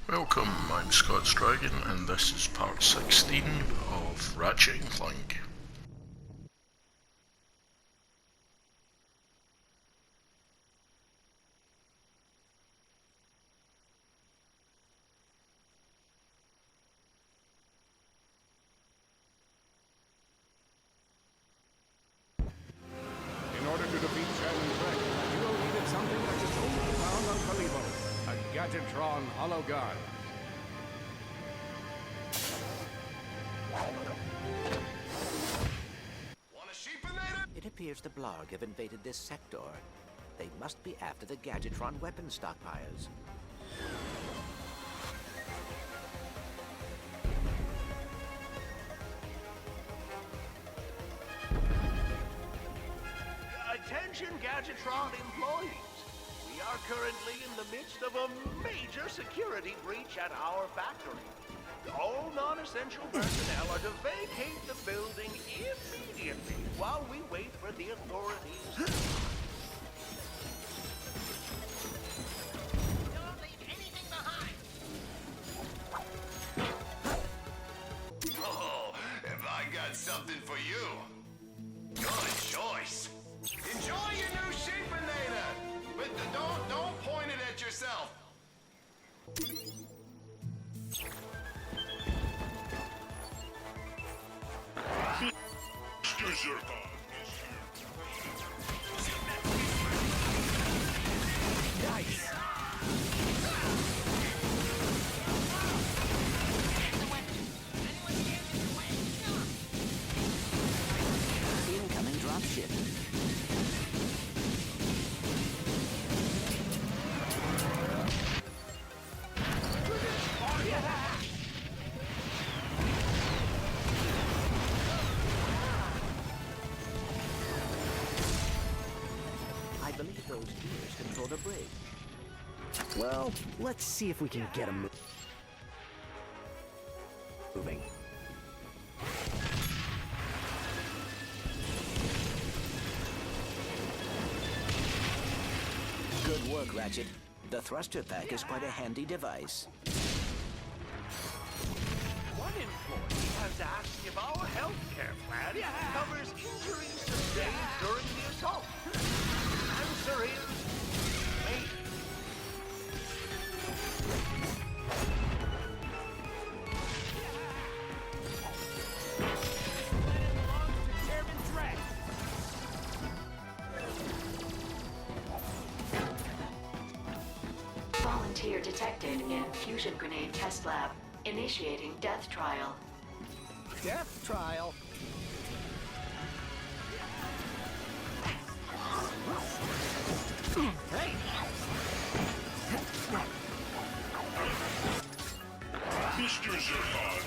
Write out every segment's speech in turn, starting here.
Welcome, I'm Scott's Dragon, and this is part 16 of Ratchet and Clank. In order to defeat Shannon Trek, Hero needed something that is only found on Kalibo, a Gadgetron Hologuard. Want a sheepinator? It appears the Blarg have invaded this sector. They must be after the Gadgetron weapon stockpiles. Attention Gadgetron employees. We are currently in the midst of a major security breach at our factory. All non-essential personnel are to vacate the building immediately while we wait for the authorities. Don't leave anything behind. Oh, have I got something for you? Good choice. Enjoy your new sheepinator, but don't point it at yourself. Incoming dropship. I believe those gears control the bridge. Well, let's see if we can get him moving. Good work, Ratchet. The thruster pack is quite a handy device. One employee has asked if our healthcare plan covers injuries sustained during the assault. Answer is maybe. Volunteer detected in fusion grenade test lab. Initiating death trial. Death trial. Hey! Mr. Zurkon,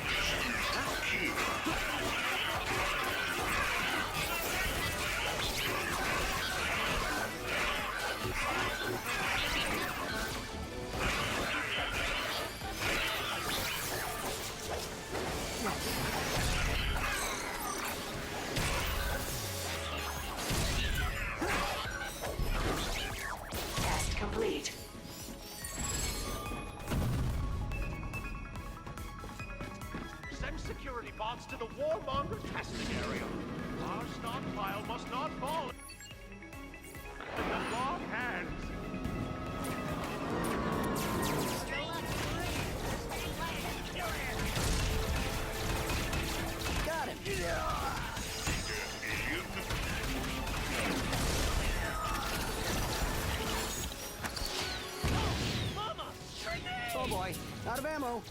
Test complete. Send security bots to the Warmonger testing area. Our stockpile must not fall in the wrong hands. Got him! Oh boy, out of ammo.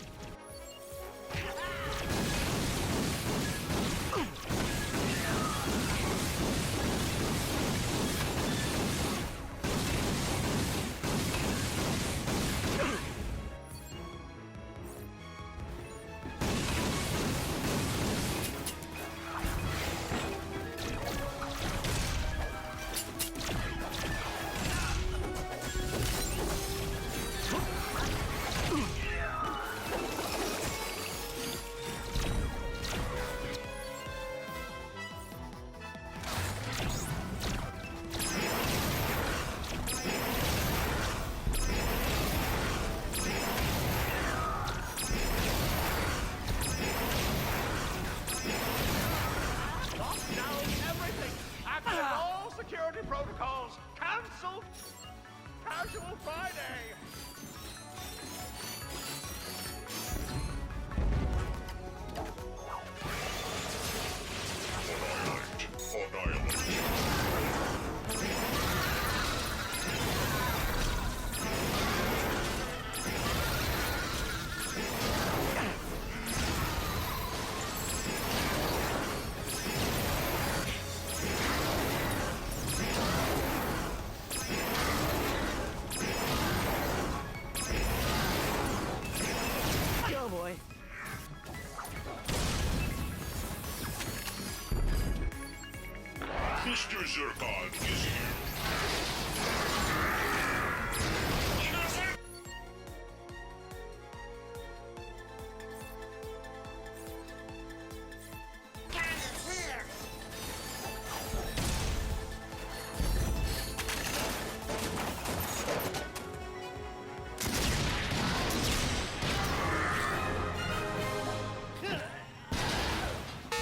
Casual Friday! Annihilate. Go, boy. Mr. Zircon is here.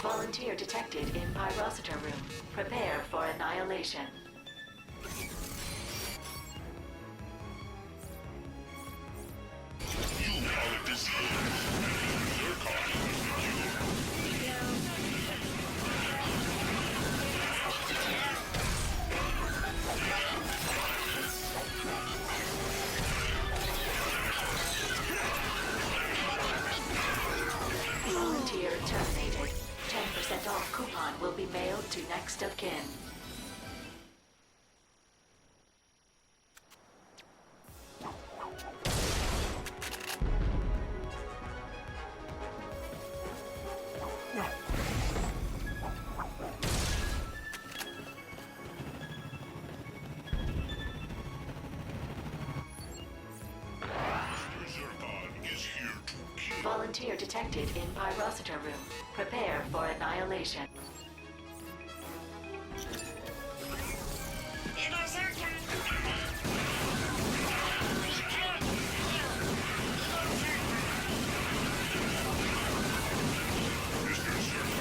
Volunteer detected in Pyrocitor room. Prepare for annihilation. You are a disease. Zircon is the cure. Volunteer terminated. 10% off coupon will be mailed to next of kin. Mr. Zircon is here to kill. Volunteer detected in Pyrocitor room. Prepare for annihilation. Mr. Zircon is not coming. Mr. Zircon.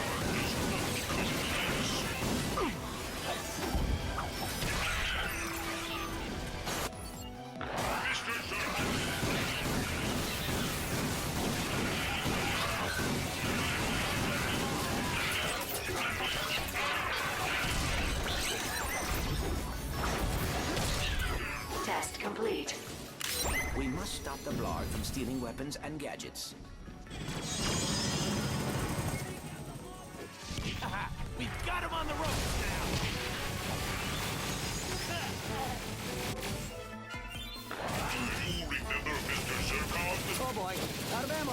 Test complete. We must stop the Blarg from stealing weapons and gadgets. We've got him on the ropes now! Do you remember Mr. Zircon? Oh boy, out of ammo.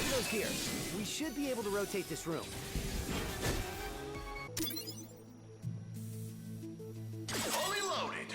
Those gears. We should be able to rotate this room. Fully loaded.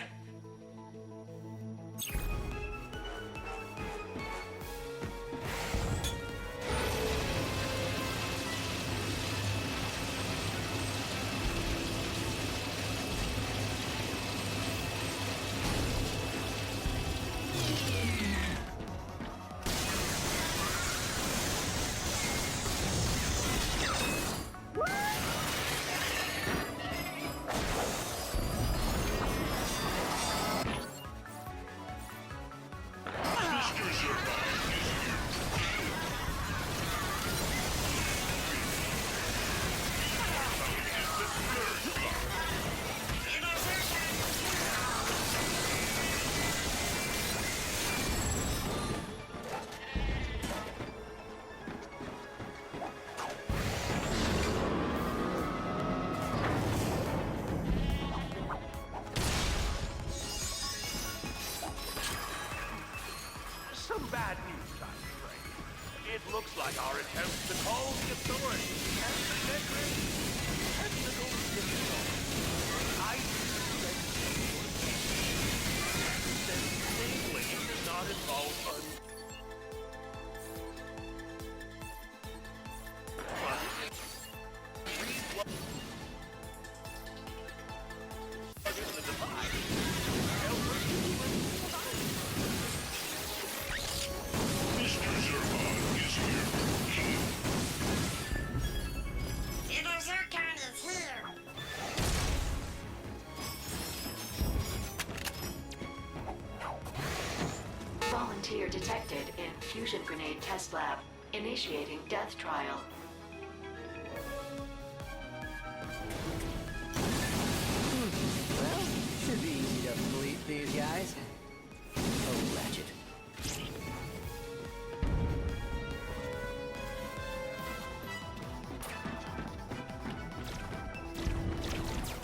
Authority has been entered. Technical difficulty. I said sailing does not involve Mr. Zurkon is here. Inner Zircon is here. Volunteer detected in fusion grenade test lab. Initiating death trial. Well, should be easy to bleep these guys. Oh, Ratchet.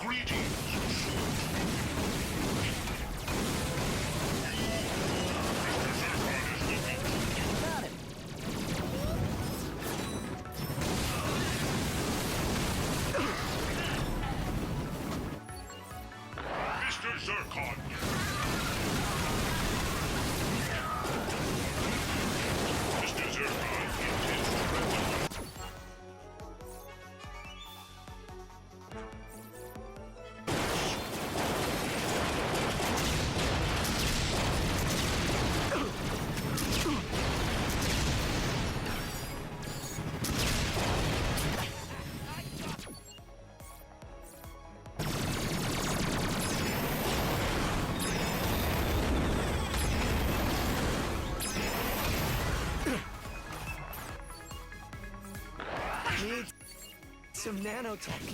Greetings. Got him. Mr. Zurkon. Mr. Zurkon intends to recognize. Need some nanotech.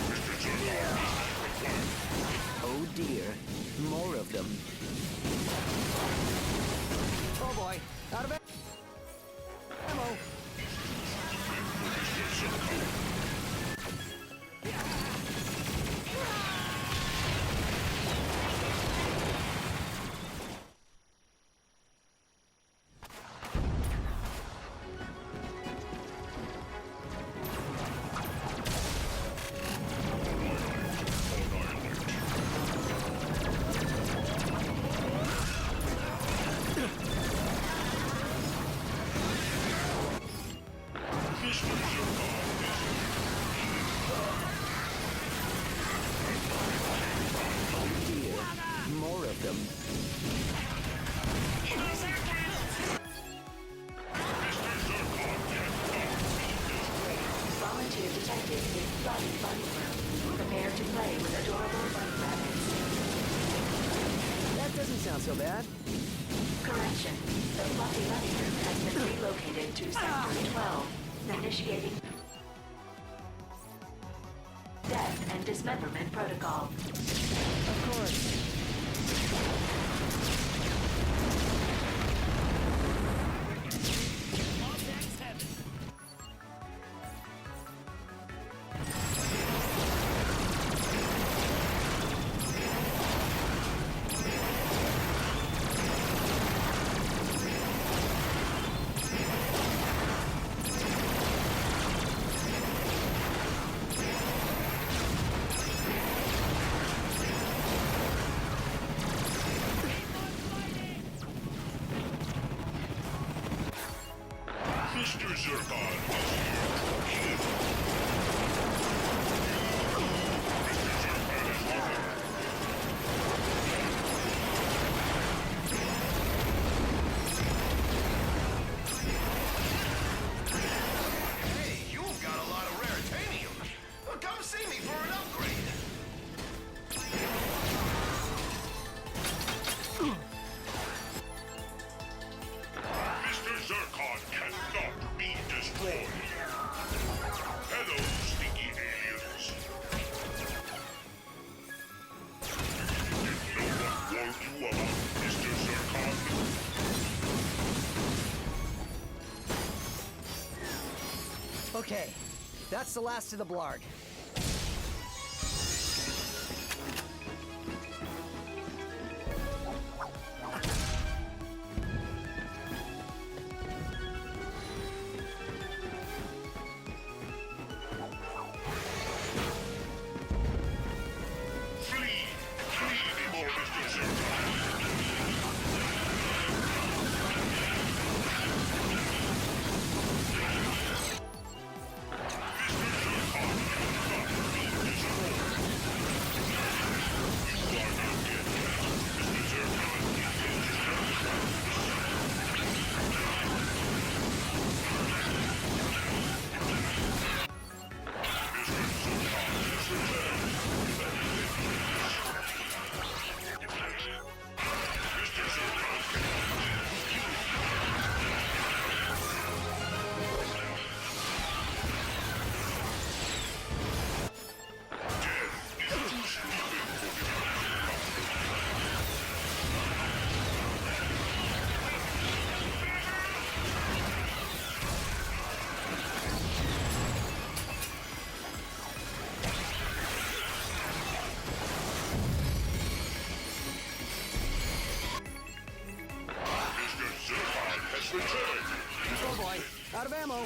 Mr. Zurkon. Oh dear, more of them. Oh boy, out of ammo. Mr. Zurkon. Mr. Zurkon is Oh dear, more of them. Inner Zircon is here. Mr. Zurkon cannot be destroyed. Volunteer detected in Fluffy Bunny Room. Prepare to play with adorable bunny rabbits. That doesn't sound so bad. Correction. The Fluffy Bunny Room has been relocated to Sector 12. Initiating death and dismemberment protocol. Of course. Mr. Zurkon is here. Mr. Zurkon is looking. Hey, you've got a lot of raritanium. Come see me for an upgrade. Mr. Zurkon cannot be destroyed. Hello, stinky aliens. Did no one warn you about Mr. Zurkon? Okay, That's the last of the Blarg. Flee! Flee before Mr. Zurkon! Mr. Zurkon has returned! Oh boy, out of ammo.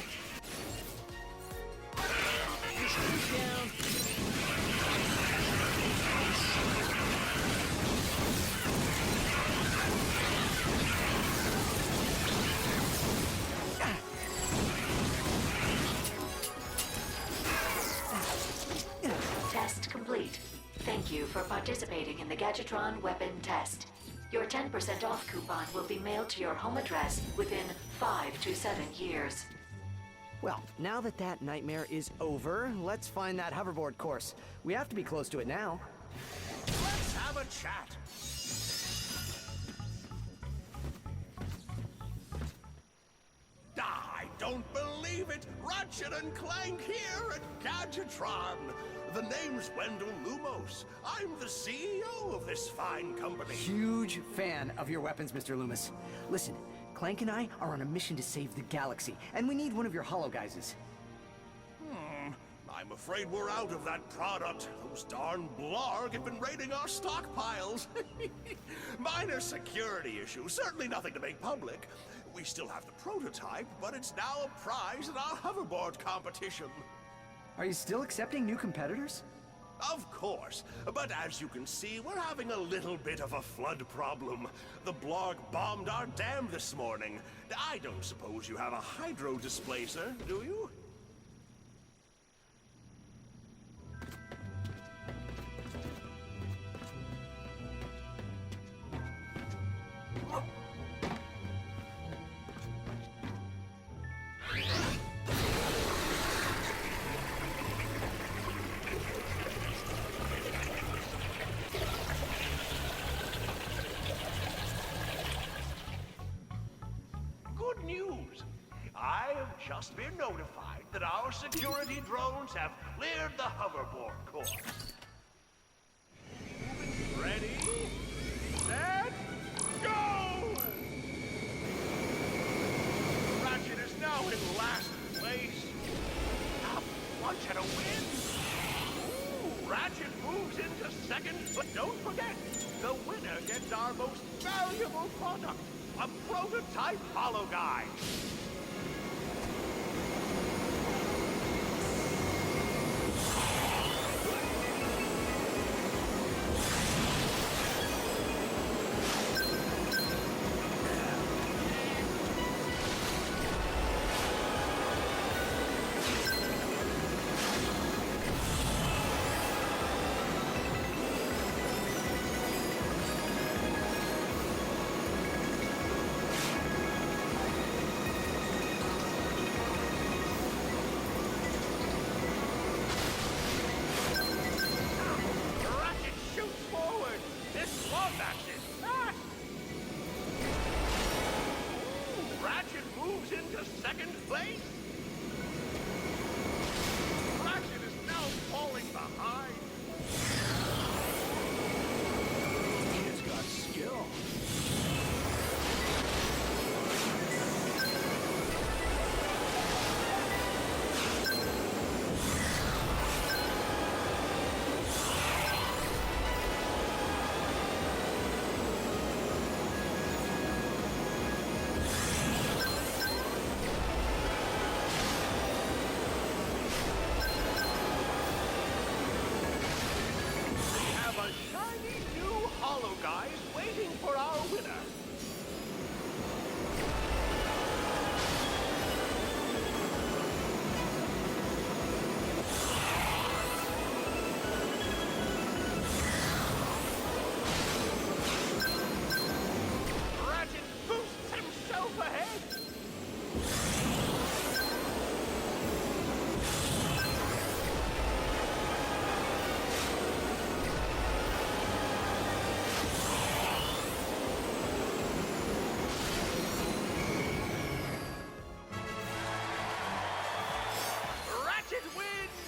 Down. Test complete. Thank you for participating in the Gadgetron weapon test. Your 10% off coupon will be mailed to your home address within 5 to 7 years. Well, now that that nightmare is over, let's find that hoverboard course. We have to be close to it now. Let's have a chat. I don't believe it! Ratchet and Clank here at Gadgetron! The name's Wendell Lumos. I'm the CEO of this fine company. Huge fan of your weapons, Mr. Loomis. Listen, Clank and I are on a mission to save the galaxy, and we need one of your hollow guises. I'm afraid we're out of that product. Those darn Blarg have been raiding our stockpiles. Minor security issue, certainly nothing to make public. We still have the prototype, but it's now a prize in our hoverboard competition. Are you still accepting new competitors? Of course, but as you can see, we're having a little bit of a flood problem. The Blarg bombed our dam this morning. I don't suppose you have a hydro displacer, do you? Good news! I have just been notified that our security drones have cleared the hoverboard course. Ready, set, go! Ratchet is now in last place. Now, watch at a win. Ooh, Ratchet moves into second, but don't forget, the winner gets our most valuable product, a prototype hollow guide. Ratchet shoots forward. This wombat is fast. Ooh, Ratchet moves into second place. Ratchet is now falling behind. He's got skill. Hollow Guys waiting for our winner. Ratchet boosts himself ahead. Ratchet wins!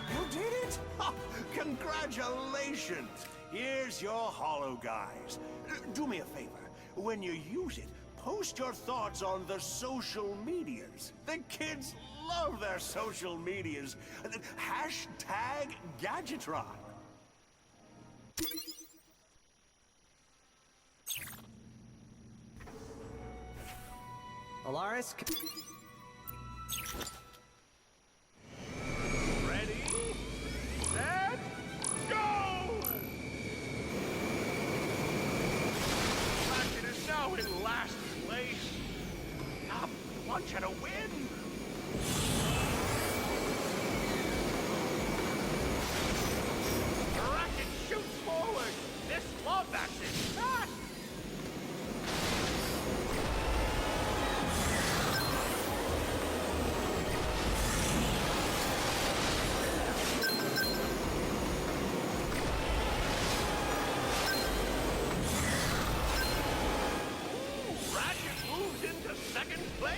You did it? Ha! Congratulations! Here's your Hollow Guys. Do me a favor. When you use it, post your thoughts on the social medias. The kids love their social medias. Hashtag Gadgetron. Alaris, Ready, set, go! Ratchet is now in last place. Top lunch and a win. Ratchet shoots forward. This Lombax is fast. Ratchet moves into second place.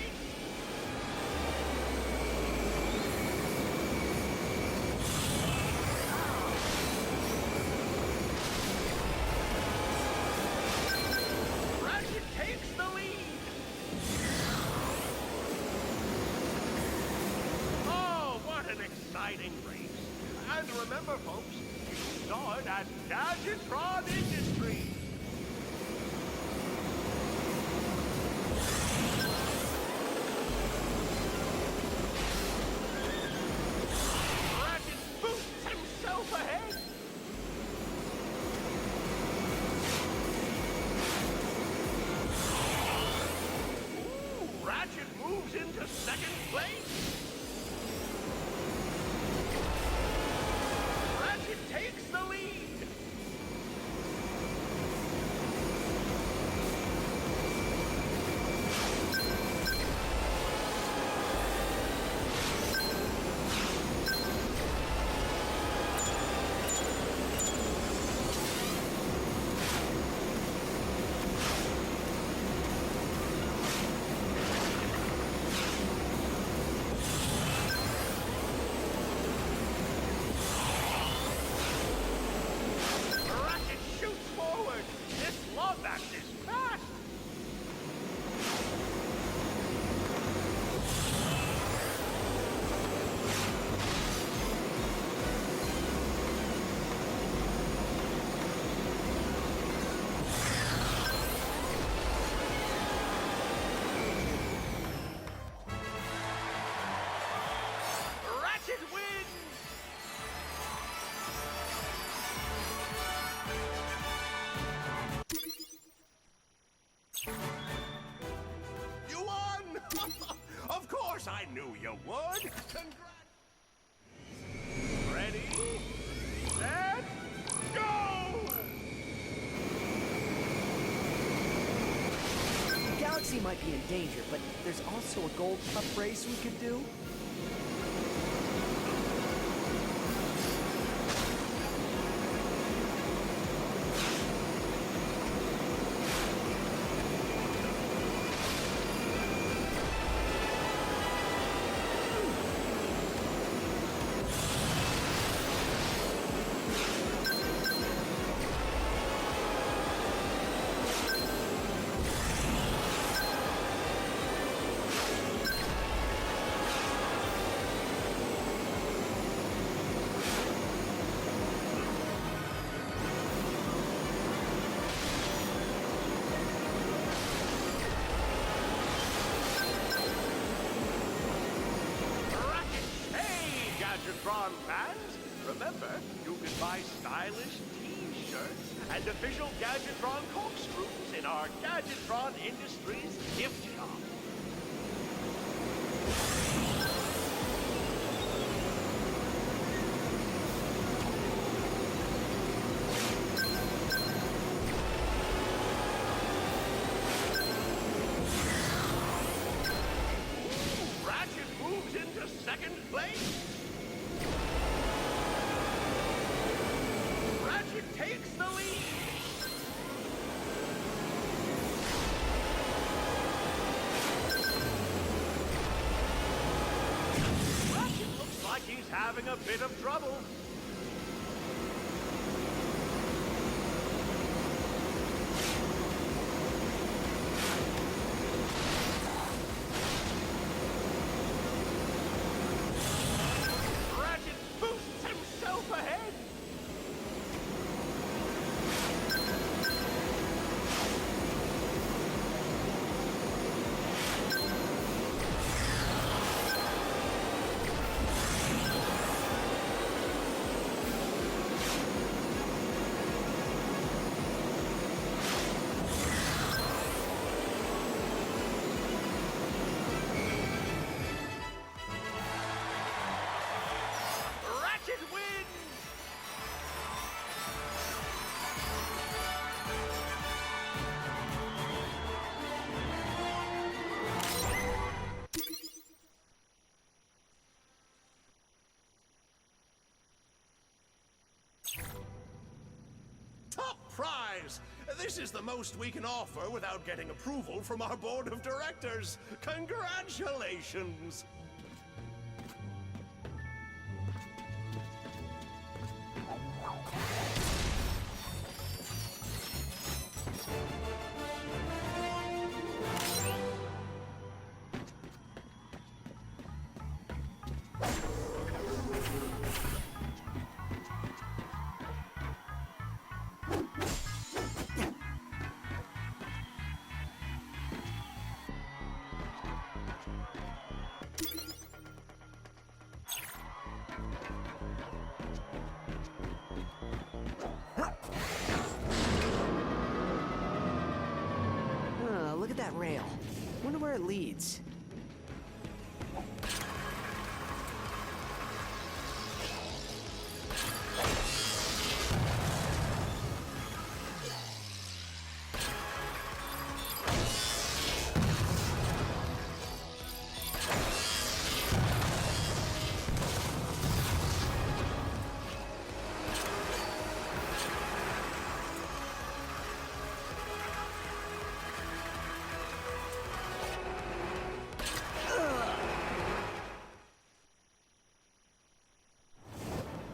Ratchet takes the lead. Oh, what an exciting race. And remember, folks, you saw it at Gadgetron Industries. Ratchet boosts himself ahead. Ooh, Ratchet moves into second place. Ratchet takes the lead. Ratchet shoots forward. This Lombax is fast. Ratchet wins. You won! Of course I knew you would. Congrats. Ready, set, go! the galaxy might be in danger, but there's also a Gold Cup race we could do. Gadgetron fans, remember, you can buy stylish T-shirts and official Gadgetron corkscrews in our Gadgetron Industries gift shop. Ratchet moves into second place. Ratchet takes the lead. Ratchet looks like he's having a bit of trouble. Ratchet boosts himself ahead. Ratchet wins! Top prize! This is the most we can offer without getting approval from our board of directors. Congratulations! Look at that rail. Wonder where it leads.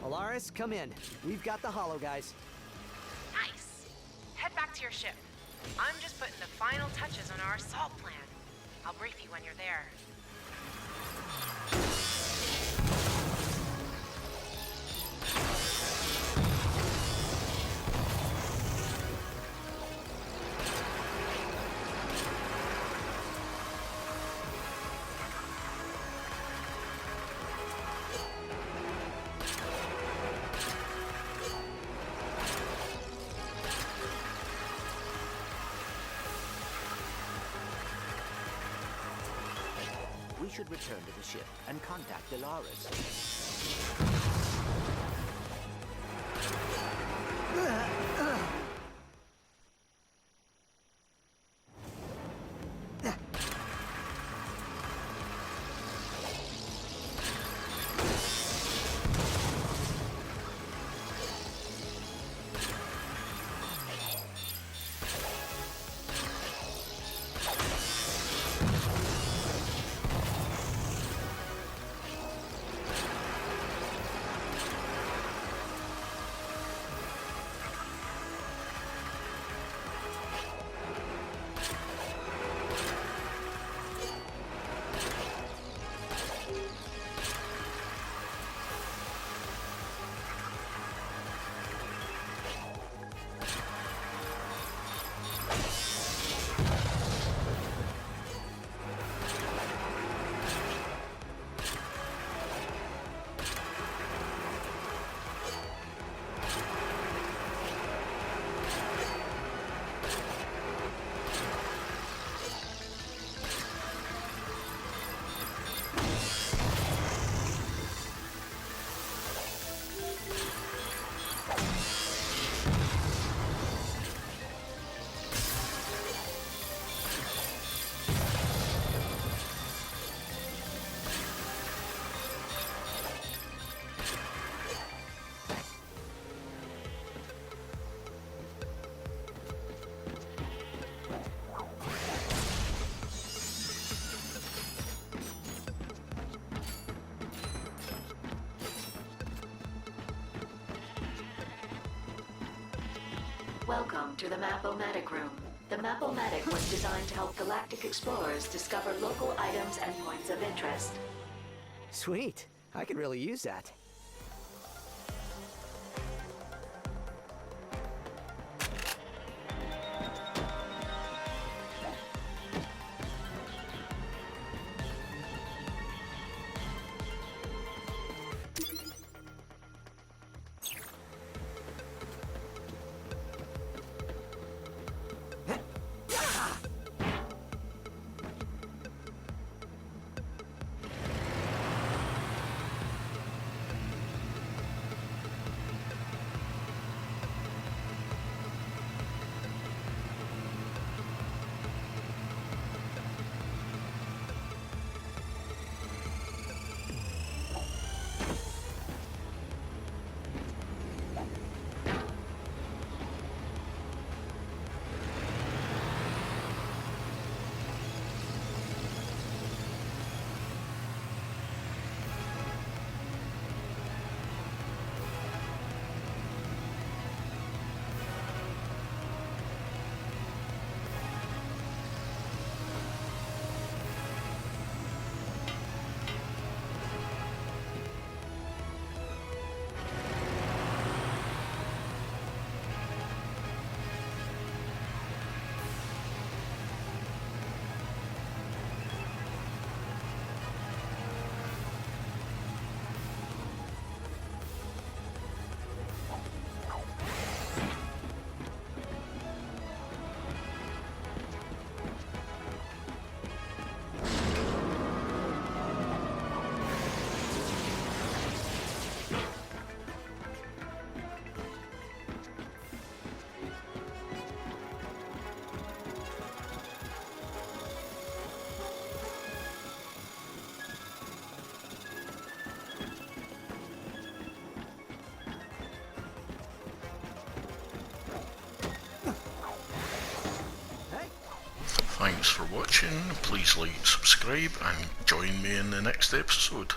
Alaris, come in. We've got the Hollow guys. Nice. Head back to your ship. I'm just putting the final touches on our assault plan. I'll brief you when you're there. We should return to the ship and contact Delaris. welcome to the Map-O-Matic room. The Map-O-Matic was designed to help galactic explorers discover local items and points of interest. Sweet. I could really use that. Thanks for watching, please like, subscribe and join me in the next episode.